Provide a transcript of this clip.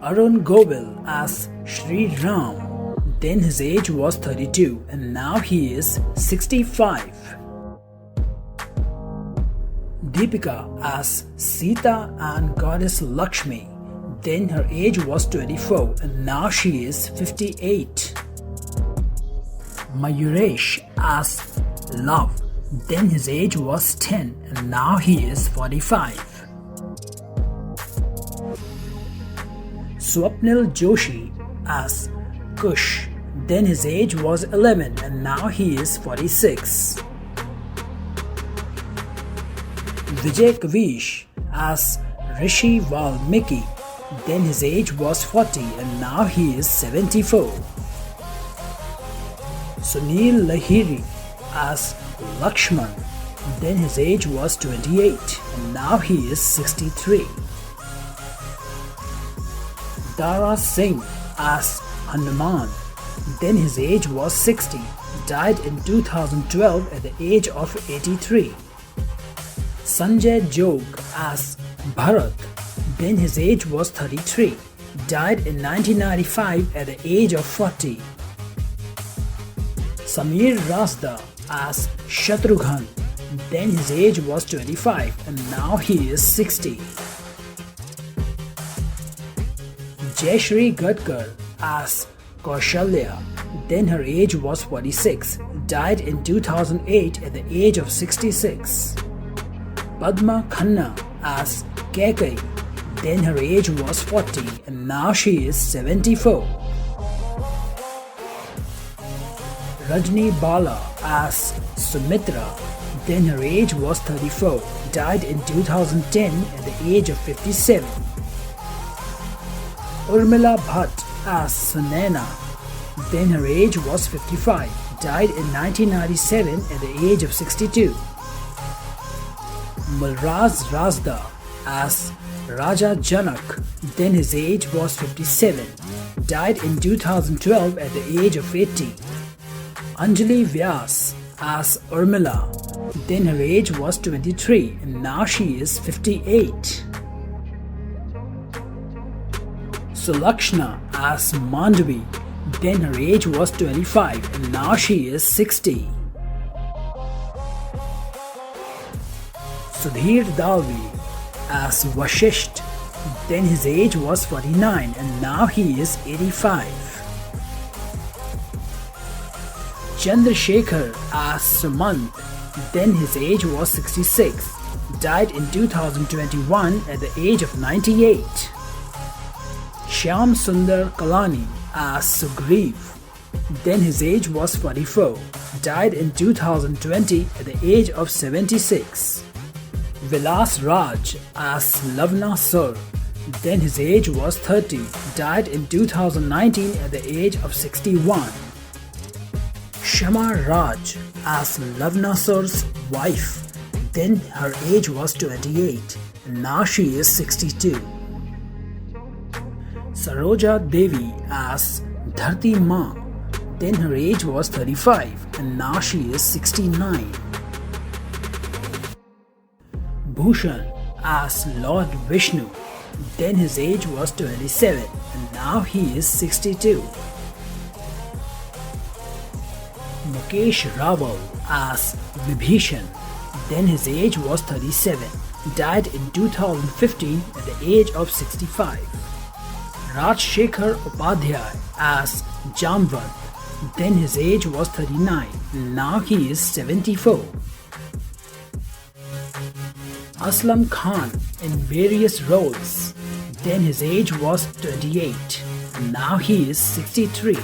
Arun Govil as Shri Ram. Then his age was 32 and now he is 65. Deepika as Sita and Goddess Lakshmi. Then her age was 24 and now she is 58. Mayuresh as Love. Then his age was 10 and now he is 45. Swapnil Joshi as Kush. Then his age was 11 and now he is 46. Vijay Kavish as Rishi Valmiki. Then his age was 40 and now he is 74. Sunil Lahiri as Lakshman. Then his age was 28 and now he is 63. Dara Singh as Hanuman. Then his age was 60, died in 2012 at the age of 83. Sanjay Jog as Bharat. Then his age was 33, died in 1995 at the age of 40. Samir Rasda as Shatrughan. Then his age was 25 and now he is 60. Jayashree Gadkar as Kaushalya. Then her age was 46, died in 2008 at the age of 66. Padma Khanna as Kaikai. Then her age was 40 and now she is 74. Rajni Bala as Sumitra. Then her age was 34, died in 2010 at the age of 57. Urmila Bhatt as Sunaina. Then her age was 55, died in 1997 at the age of 62. Mulraz Razda as Raja Janak. Then his age was 57, died in 2012 at the age of 80. Anjali Vyas as Urmila. Then her age was 23 and now she is 58. Sulakshna as Mandvi. Then her age was 25 and now she is 60. Sudhir Dalvi as Vashisht. Then his age was 49 and now he is 85. Chandrasekhar as Sumant. Then his age was 66, died in 2021 at the age of 98. Shyam Sundar Kalani as Sugriv. Then his age was 44, died in 2020 at the age of 76. Vilas Raj as Lavna Sur. Then his age was 30, died in 2019 at the age of 61. Shama Raj as Lavna Sur's wife. Then her age was 28 and now she is 62. Saroja Devi as Dharti Ma. Then her age was 35 and now she is 69. Bhushan as Lord Vishnu. Then his age was 27 and now he is 62. Mukesh Rawal as Vibhishan. Then his age was 37, died in 2015 at the age of 65. Rajshekhar Upadhyay as Jamvat. Then his age was 39 and now he is 74. Aslam Khan in various roles. Then his age was 28 and now he is 63.